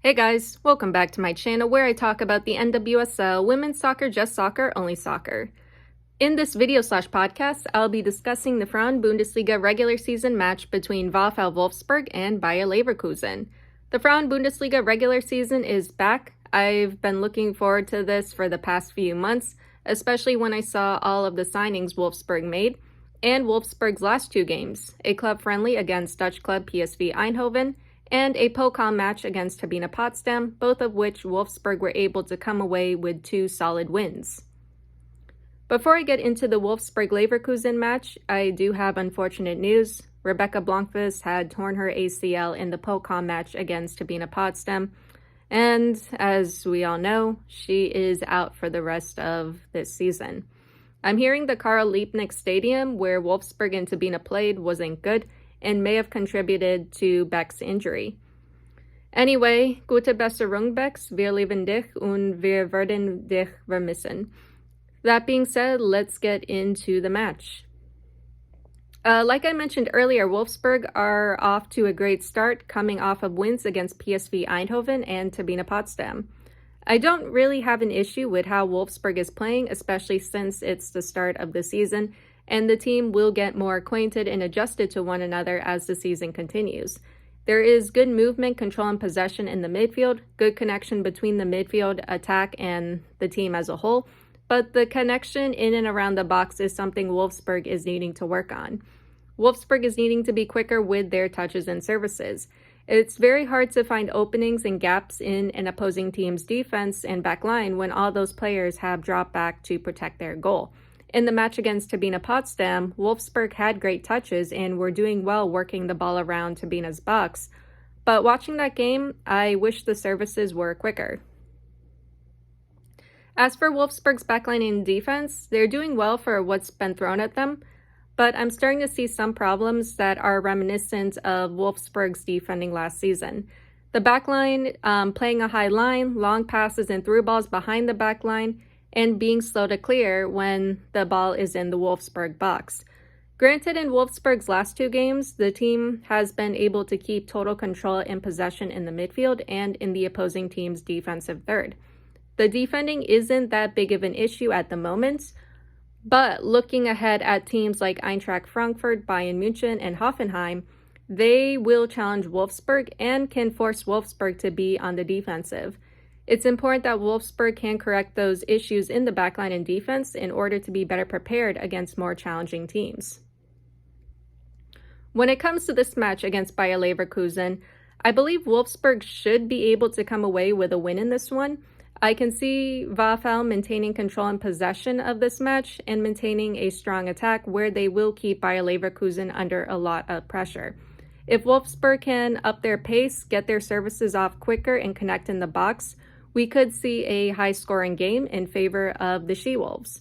Hey guys, welcome back to my channel where I talk about the NWSL, women's soccer, just soccer, only soccer. In this video/podcast, I'll be discussing the Frauen-Bundesliga regular season match between VfL Wolfsburg and Bayer Leverkusen. The Frauen-Bundesliga regular season is back. I've been looking forward to this for the past few months, especially when I saw all of the signings Wolfsburg made, and Wolfsburg's last two games, a club friendly against Dutch club PSV Eindhoven, and a Pokal match against Turbine Potsdam, both of which Wolfsburg were able to come away with two solid wins. Before I get into the Wolfsburg-Leverkusen match, I do have unfortunate news. Rebecca Blomqvist had torn her ACL in the Pokal match against Turbine Potsdam, and as we all know, she is out for the rest of this season. I'm hearing the Karl Liebknecht Stadium, where Wolfsburg and Turbine played, wasn't good, and may have contributed to Beck's injury. Anyway, gute Besserung, Becks, wir lieben dich und wir werden dich vermissen. That being said, let's get into the match. Like I mentioned earlier, Wolfsburg are off to a great start, coming off of wins against PSV Eindhoven and Turbine Potsdam. I don't really have an issue with how Wolfsburg is playing, especially since it's the start of the season, and the team will get more acquainted and adjusted to one another as the season continues. There is good movement, control, and possession in the midfield, good connection between the midfield, attack, and the team as a whole, but the connection in and around the box is something Wolfsburg is needing to work on. Wolfsburg is needing to be quicker with their touches and services. It's very hard to find openings and gaps in an opposing team's defense and back line when all those players have dropped back to protect their goal. In the match against Turbine Potsdam, Wolfsburg had great touches and were doing well working the ball around Turbine's box, but watching that game, I wish the services were quicker. As for Wolfsburg's backline and defense, they're doing well for what's been thrown at them, but I'm starting to see some problems that are reminiscent of Wolfsburg's defending last season. The backline playing a high line, long passes and through balls behind the backline, and being slow to clear when the ball is in the Wolfsburg box. Granted, in Wolfsburg's last two games, the team has been able to keep total control and possession in the midfield and in the opposing team's defensive third. The defending isn't that big of an issue at the moment, but looking ahead at teams like Eintracht Frankfurt, Bayern München, and Hoffenheim, they will challenge Wolfsburg and can force Wolfsburg to be on the defensive. It's important that Wolfsburg can correct those issues in the backline and defense in order to be better prepared against more challenging teams. When it comes to this match against Bayer Leverkusen, I believe Wolfsburg should be able to come away with a win in this one. I can see VfL maintaining control and possession of this match and maintaining a strong attack where they will keep Bayer Leverkusen under a lot of pressure. If Wolfsburg can up their pace, get their services off quicker, and connect in the box, we could see a high-scoring game in favor of the She-Wolves.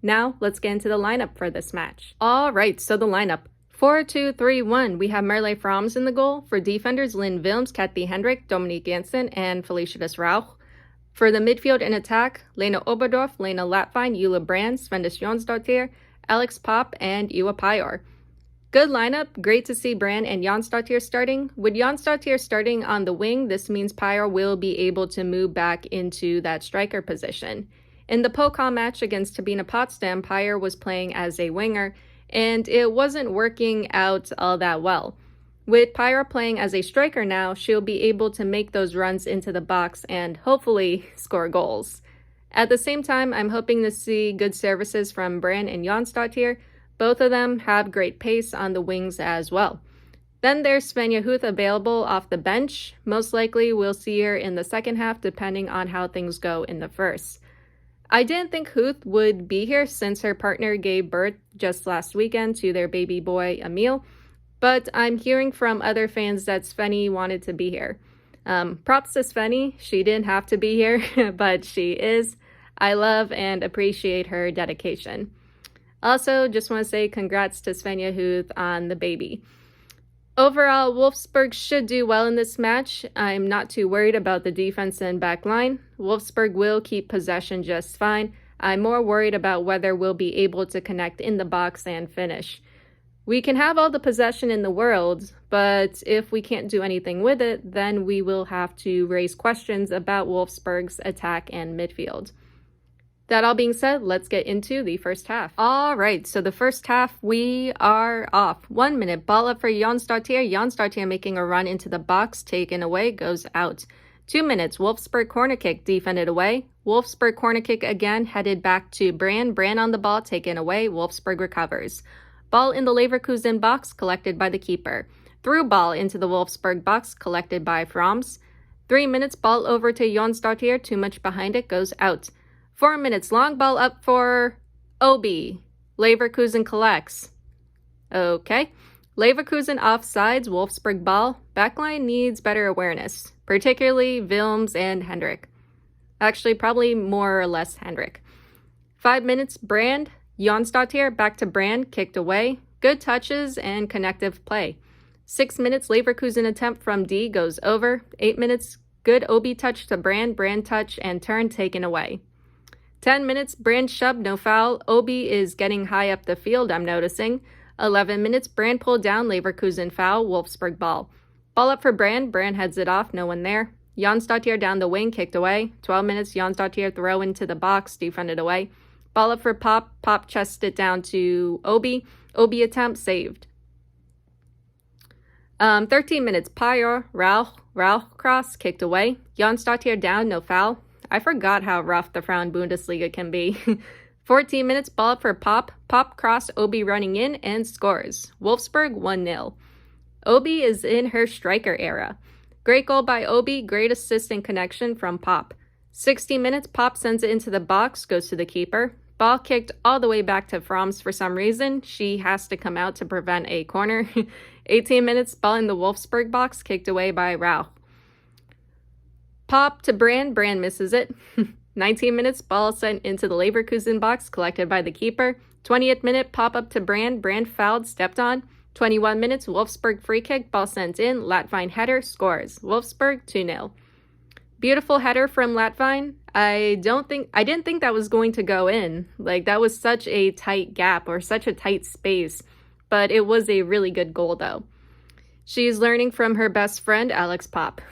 Now, let's get into the lineup for this match. All right, so the lineup. 4-2-3-1. We have Merle Froms in the goal. For defenders, Lynn Wilms, Kathy Hendrick, Dominique Janssen, and Felicitas Rauch. For the midfield and attack, Lena Oberdorf, Lena Latvine, Eula Brand, Svendis Jonsdottir, Alex Pop, and Iwa Pajor. Good lineup. Great to see Brand and Jonsdottir starting. With Jonsdottir starting on the wing, this means Pajor will be able to move back into that striker position. In the Pokal match against Turbine Potsdam, Pajor was playing as a winger, and it wasn't working out all that well. With Pajor playing as a striker now, she'll be able to make those runs into the box and hopefully score goals. At the same time, I'm hoping to see good services from Brand and Jonsdottir. Both of them have great pace on the wings as well. Then there's Svenja Huth available off the bench. Most likely we'll see her in the second half depending on how things go in the first. I didn't think Huth would be here since her partner gave birth just last weekend to their baby boy Emil, but I'm hearing from other fans that Sveni wanted to be here. Props to Sveni. She didn't have to be here, but she is. I love and appreciate her dedication. Also, just want to say congrats to Svenja Huth on the baby. Overall, Wolfsburg should do well in this match. I'm not too worried about the defense and back line. Wolfsburg will keep possession just fine. I'm more worried about whether we'll be able to connect in the box and finish. We can have all the possession in the world, but if we can't do anything with it, then we will have to raise questions about Wolfsburg's attack and midfield. That all being said, let's get into the first half. All right, so the first half, we are off. 1 minute, ball up for Jonsdottir. Jonsdottir making a run into the box, taken away, goes out. 2 minutes, Wolfsburg corner kick, defended away. Wolfsburg corner kick again, headed back to Brand. Brand on the ball, taken away. Wolfsburg recovers. Ball in the Leverkusen box, collected by the keeper. Through ball into the Wolfsburg box, collected by Fromms. 3 minutes, ball over to Jonsdottir, too much behind it, goes out. 4 minutes, long ball up for Obi. Leverkusen collects. Okay. Leverkusen offsides, Wolfsburg ball. Backline needs better awareness, particularly Wilms and Hendrik. Actually, probably more or less Hendrik. 5 minutes, Brand. Jonsdottir back to Brand, kicked away. Good touches and connective play. 6 minutes, Leverkusen attempt from D goes over. 8 minutes, good Obi touch to Brand. Brand touch and turn taken away. 10 minutes, Brand shove, no foul. Obi is getting high up the field, I'm noticing. 11 minutes, Brand pulled down, Leverkusen foul, Wolfsburg ball. Ball up for Brand, Brand heads it off, no one there. Jonsdottir down the wing, kicked away. 12 minutes, Jonsdottir throw into the box, defended away. Ball up for Pop, Pop chests it down to Obi. Obi attempt, saved. 13 minutes, Pyre, Rauch cross, kicked away. Jonsdottir down, no foul. I forgot how rough the Frauen Bundesliga can be. 14 minutes, ball up for Pop. Pop cross, Obi running in and scores. Wolfsburg 1-0. Obi is in her striker era. Great goal by Obi, great assist and connection from Pop. 60 minutes, Pop sends it into the box, goes to the keeper. Ball kicked all the way back to Fromms for some reason. She has to come out to prevent a corner. 18 minutes, ball in the Wolfsburg box, kicked away by Rauch. Pop to Brand, Brand misses it. 19 minutes, ball sent into the Leverkusen box, collected by the keeper. 20th minute, pop up to Brand, Brand fouled, stepped on. 21 minutes, Wolfsburg free kick, ball sent in, Latvine header, scores. Wolfsburg 2-0. Beautiful header from Latvine. I didn't think that was going to go in. Like, that was such a tight gap or such a tight space, but it was a really good goal though. She's learning from her best friend, Alex Pop.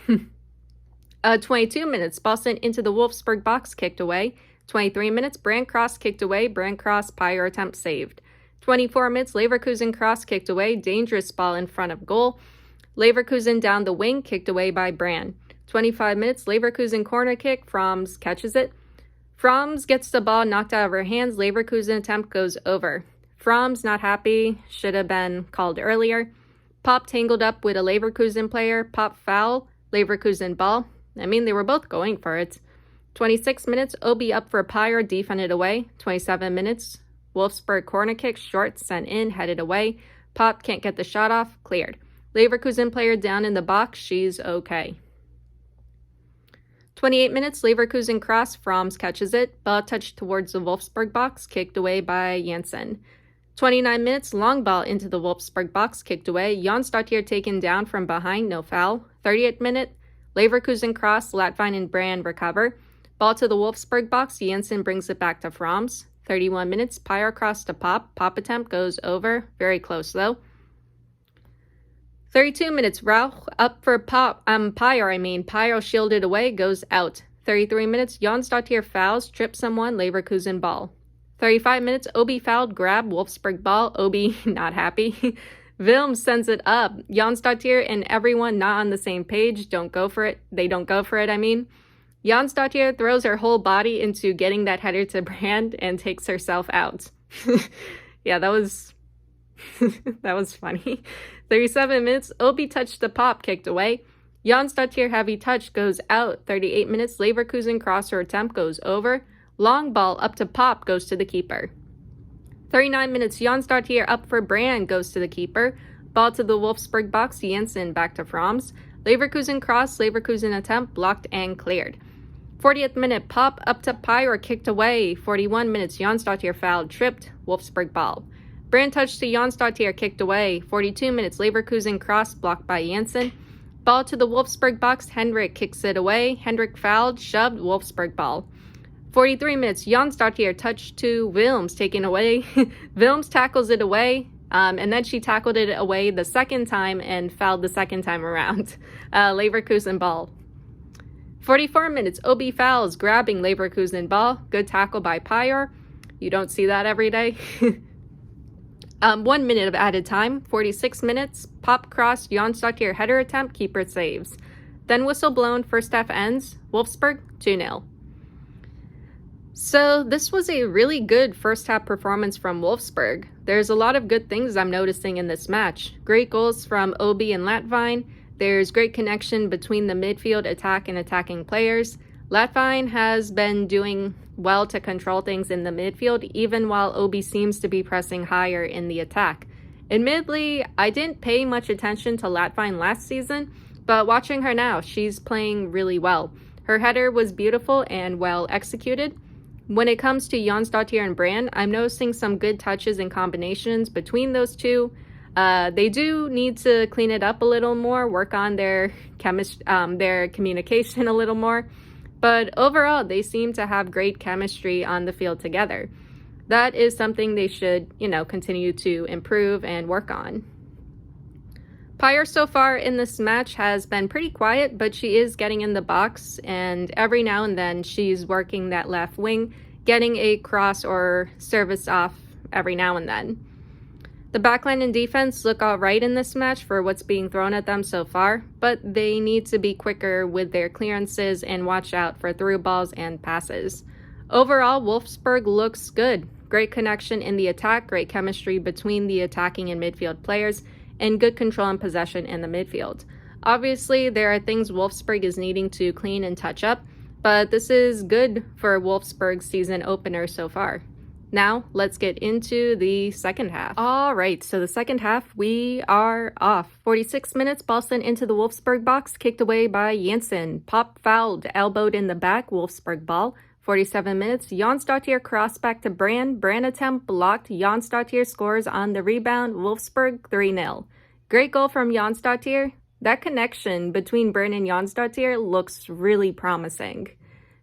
22 minutes, ball sent into the Wolfsburg box, kicked away. 23 minutes, Brand cross kicked away, Brand cross, Pyre attempt saved. 24 minutes, Leverkusen cross kicked away, dangerous ball in front of goal. Leverkusen down the wing, kicked away by Brand. 25 minutes, Leverkusen corner kick, Fromms catches it. Fromms gets the ball knocked out of her hands, Leverkusen attempt goes over. Fromms not happy, should have been called earlier. Pop tangled up with a Leverkusen player, Pop foul, Leverkusen ball. I mean, they were both going for it. 26 minutes, Obi up for Pyre, defended away. 27 minutes, Wolfsburg corner kick, short, sent in, headed away. Pop can't get the shot off, cleared. Leverkusen player down in the box, she's okay. 28 minutes, Leverkusen cross, Fromms catches it. Ball touched towards the Wolfsburg box, kicked away by Janssen. 29 minutes, long ball into the Wolfsburg box, kicked away. Jonsdottir taken down from behind, no foul. 30th minute, Leverkusen cross, Latvine and Brand recover. Ball to the Wolfsburg box, Janssen brings it back to Fromms. 31 minutes, Pyre cross to Pop. Pop attempt goes over, very close though. 32 minutes, Rauch up for Pyre. Pyre shielded away, goes out. 33 minutes, Jonsdottir fouls, trips someone, Leverkusen ball. 35 minutes, Obi fouled, grab, Wolfsburg ball, Obi not happy. Wilms sends it up. Jonsdottir and everyone not on the same page, don't go for it. They don't go for it, I mean. Jonsdottir throws her whole body into getting that header to Brand and takes herself out. Yeah, that was that was funny. 37 minutes, Obi touched the Pop, kicked away. Jonsdottir heavy touch goes out. 38 minutes, Leverkusen crosser attempt goes over. Long ball up to Pop, goes to the keeper. 39 minutes, Jonsdottir up for Brand, goes to the keeper. Ball to the Wolfsburg box, Janssen back to Fromms. Leverkusen cross, Leverkusen attempt, blocked and cleared. 40th minute, Pop up to Pyre, kicked away. 41 minutes, Jonsdottir fouled, tripped, Wolfsburg ball. Brand touch to Jonsdottir, kicked away. 42 minutes, Leverkusen cross, blocked by Janssen. Ball to the Wolfsburg box, Hendrik kicks it away. Hendrik fouled, shoved, Wolfsburg ball. 43 minutes, Jonsdottir touch to Wilms, taken away. Wilms tackles it away. And then she tackled it away the second time and fouled the second time around. Leverkusen ball. 44 minutes, OB fouls, grabbing Leverkusen ball. Good tackle by Pyre. You don't see that every day. 1 minute of added time. 46 minutes, pop cross, Jonsdottir header attempt, keeper saves. Then whistle blown, first half ends. Wolfsburg 2-0. So this was a really good first half performance from Wolfsburg. There's a lot of good things I'm noticing in this match. Great goals from Obi and Latvine. There's great connection between the midfield, attack, and attacking players. Latvine has been doing well to control things in the midfield, even while Obi seems to be pressing higher in the attack. Admittedly, I didn't pay much attention to Latvine last season, but watching her now, she's playing really well. Her header was beautiful and well executed. When it comes to Jonsdottir and Brand, I'm noticing some good touches and combinations between those two. They do need to clean it up a little more, work on their communication a little more. But overall, they seem to have great chemistry on the field together. That is something they should, continue to improve and work on. Pyre so far in this match has been pretty quiet, but she is getting in the box, and every now and then she's working that left wing, getting a cross or service off every now and then. The backline and defense look all right in this match for what's being thrown at them so far, but they need to be quicker with their clearances and watch out for through balls and passes. Overall, Wolfsburg looks good. Great connection in the attack, great chemistry between the attacking and midfield players, and good control and possession in the midfield. Obviously, there are things Wolfsburg is needing to clean and touch up, but this is good for Wolfsburg's season opener so far. Now, let's get into the second half. All right, so the second half, we are off. 46 minutes, ball sent into the Wolfsburg box, kicked away by Janssen. Pop fouled, elbowed in the back, Wolfsburg ball. 47 minutes, Jonsdottir cross back to Brand. Brand attempt blocked. Jonsdottir scores on the rebound. Wolfsburg 3-0. Great goal from Jonsdottir. That connection between Brand and Jonsdottir looks really promising.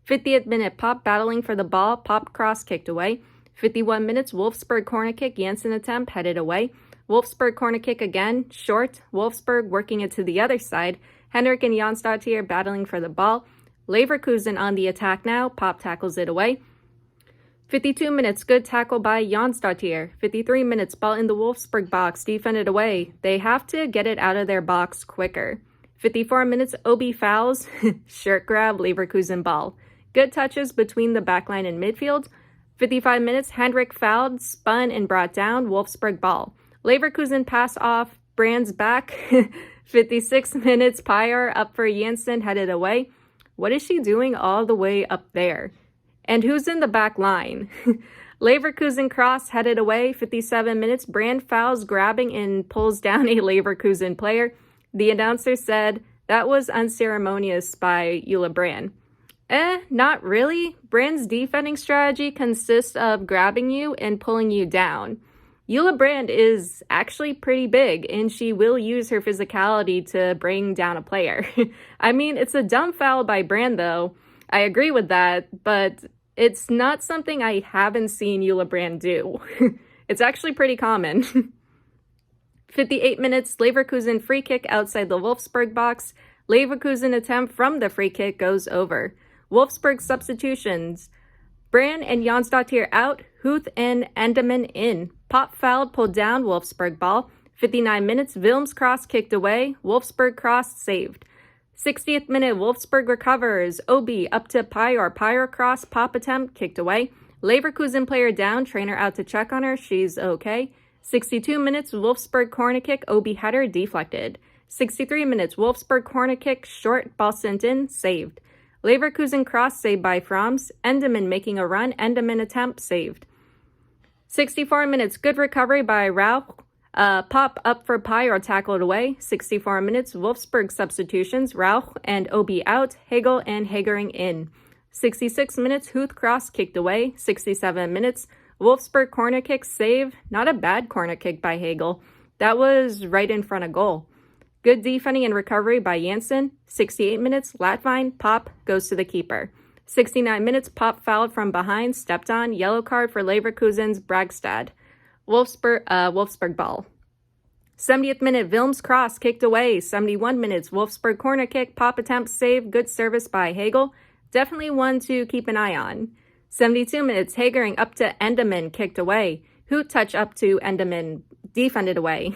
50th minute, Pop battling for the ball. Pop cross kicked away. 51 minutes, Wolfsburg corner kick, Janssen attempt, headed away. Wolfsburg corner kick again, short. Wolfsburg working it to the other side. Henrik and Jonsdottir battling for the ball. Leverkusen on the attack now, Pop tackles it away. 52 minutes, good tackle by Jonsdottir. 53 minutes, ball in the Wolfsburg box, defended away. They have to get it out of their box quicker. 54 minutes, OB fouls, shirt grab, Leverkusen ball. Good touches between the backline and midfield. 55 minutes, Hendrik fouled, spun and brought down, Wolfsburg ball. Leverkusen pass off, Brand's back. 56 minutes, Pyre up for Janssen, headed away. What is she doing all the way up there? And who's in the back line? Leverkusen cross, headed away. 57 minutes, Brand fouls, grabbing and pulls down a Leverkusen player. The announcer said that was unceremonious by Ulla Brand. Not really. Brand's defending strategy consists of grabbing you and pulling you down. Ulla Brand is actually pretty big, and she will use her physicality to bring down a player. I mean, it's a dumb foul by Brand, though. I agree with that, but it's not something I haven't seen Ulla Brand do. It's actually pretty common. 58 minutes, Leverkusen free kick outside the Wolfsburg box. Leverkusen attempt from the free kick goes over. Wolfsburg substitutions. Brand and Jonsdottir out. Huth and Endemann in. Pop fouled, pulled down, Wolfsburg ball. 59 minutes, Wilms cross kicked away. Wolfsburg cross saved. 60th minute, Wolfsburg recovers. Obi up to Pyre. Pyre cross, pop attempt, kicked away. Leverkusen player down, trainer out to check on her. She's okay. 62 minutes, Wolfsburg corner kick, Obi header, deflected. 63 minutes, Wolfsburg corner kick, short, ball sent in, saved. Leverkusen cross saved by Frams. Endemann making a run. Endemann attempt saved. 64 minutes. Good recovery by Rauch. Pop up for Pyre, tackled away. 64 minutes. Wolfsburg substitutions. Rauch and Obi out. Hegel and Hagering in. 66 minutes. Huth cross kicked away. 67 minutes. Wolfsburg corner kick save. Not a bad corner kick by Hegel. That was right in front of goal. Good defending and recovery by Janssen. 68 minutes, Latvine, Pop goes to the keeper. 69 minutes, Pop fouled from behind, stepped on, yellow card for Leverkusen's Bragstad. Wolfsburg ball. 70th minute, Wilms cross kicked away. 71 minutes, Wolfsburg corner kick, pop attempt, save, good service by Hegel. Definitely one to keep an eye on. 72 minutes, Hagering up to Endemann, kicked away. Huth touch up to Endemann, defended away.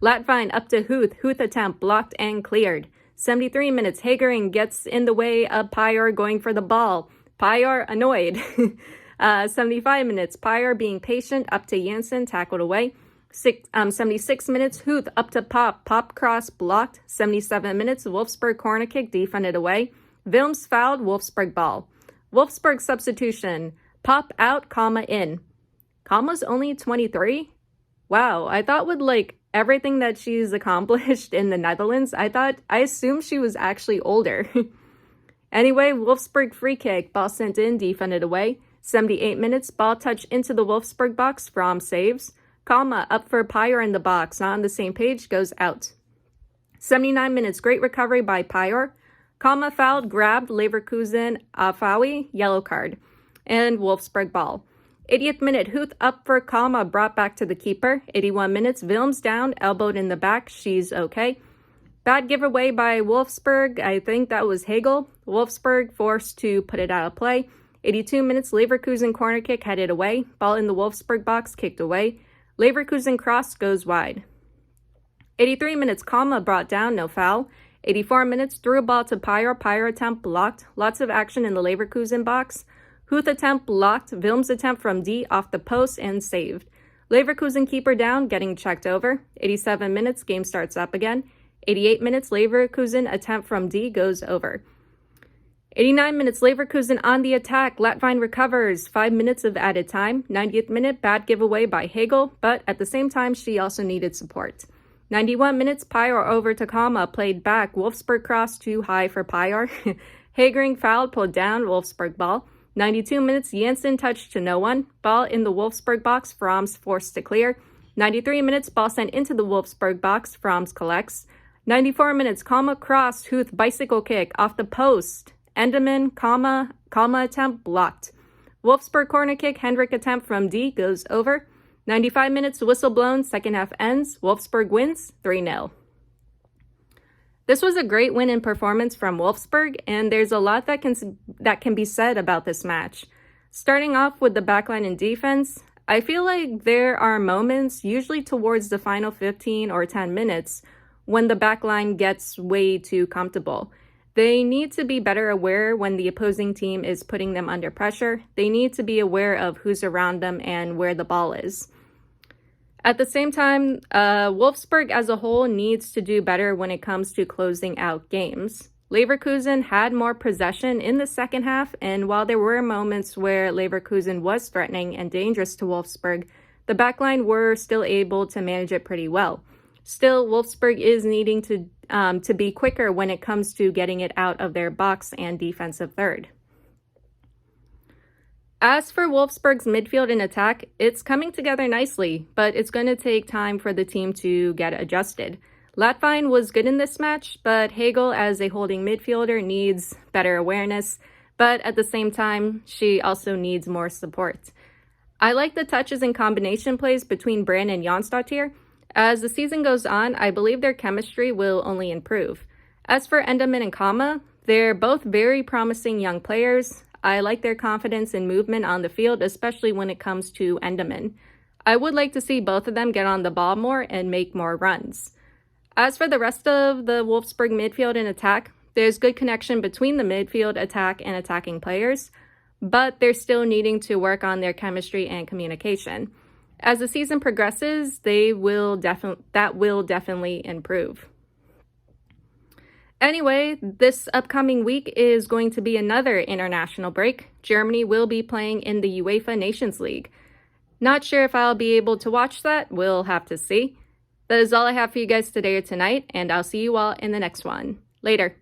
Latvine up to Huth, Huth attempt, blocked and cleared. 73 minutes, Hagering gets in the way of Pyor going for the ball. Pyor annoyed. 75 minutes, Pyor being patient, up to Janssen, tackled away. 76 minutes, Huth up to Pop cross blocked. 77 minutes, Wolfsburg corner kick, defended away. Wilms fouled, Wolfsburg ball. Wolfsburg substitution, Pop out, in. Comma's only 23? Wow, I thought with everything that she's accomplished in the Netherlands, I assumed she was actually older. Anyway, Wolfsburg free kick, ball sent in, defended away. 78 minutes, ball touch into the Wolfsburg box, Fromm saves. Kalma up for Pyor in the box, not on the same page, goes out. 79 minutes, great recovery by Pyor. Kalma fouled, grabbed, Leverkusen, Afawi, yellow card. And Wolfsburg ball. 80th minute, Huth up for Kalma, brought back to the keeper. 81 minutes, Wilms down, elbowed in the back, she's okay. Bad giveaway by Wolfsburg, I think that was Hegel. Wolfsburg forced to put it out of play. 82 minutes, Leverkusen corner kick headed away. Ball in the Wolfsburg box, kicked away. Leverkusen cross goes wide. 83 minutes, Kalma brought down, no foul. 84 minutes, threw a ball to Pyor. Pyor attempt blocked. Lots of action in the Leverkusen box. Huth attempt blocked. Wilms attempt from D off the post and saved. Leverkusen keeper down, getting checked over. 87 minutes, game starts up again. 88 minutes, Leverkusen attempt from D goes over. 89 minutes, Leverkusen on the attack. Latvine recovers. 5 minutes of added time. 90th minute, bad giveaway by Hegel, but at the same time, she also needed support. 91 minutes, Pyor over to Kalma, played back. Wolfsburg cross too high for Pyor. Hagering fouled, pulled down, Wolfsburg ball. 92 minutes, Janssen touched to no one. Ball in the Wolfsburg box, Fromms forced to clear. 93 minutes, ball sent into the Wolfsburg box, Fromms collects. 94 minutes, Kalma cross, Huth bicycle kick off the post. Endemann, Kalma attempt blocked. Wolfsburg corner kick, Hendrik attempt from D goes over. 95 minutes, whistle blown, second half ends. Wolfsburg wins 3-0. This was a great win and performance from Wolfsburg, and there's a lot that can be said about this match. Starting off with the backline and defense, I feel like there are moments, usually towards the final 15 or 10 minutes, when the backline gets way too comfortable. They need to be better aware when the opposing team is putting them under pressure. They need to be aware of who's around them and where the ball is. At the same time, Wolfsburg as a whole needs to do better when it comes to closing out games. Leverkusen had more possession in the second half, and while there were moments where Leverkusen was threatening and dangerous to Wolfsburg, the backline were still able to manage it pretty well. Still, Wolfsburg is needing to be quicker when it comes to getting it out of their box and defensive third. As for Wolfsburg's midfield and attack, it's coming together nicely, but it's going to take time for the team to get adjusted. Latvine was good in this match, but Hegel as a holding midfielder needs better awareness, but at the same time, she also needs more support. I like the touches and combination plays between Brand and Jonsdottir. As the season goes on, I believe their chemistry will only improve. As for Endemann and Kalma, they're both very promising young players. I like their confidence and movement on the field, especially when it comes to Endemann. I would like to see both of them get on the ball more and make more runs. As for the rest of the Wolfsburg midfield and attack, there's good connection between the midfield, attack, and attacking players, but they're still needing to work on their chemistry and communication. As the season progresses, that will definitely improve. Anyway, this upcoming week is going to be another international break. Germany will be playing in the UEFA Nations League. Not sure if I'll be able to watch that. We'll have to see. That is all I have for you guys today or tonight, and I'll see you all in the next one. Later.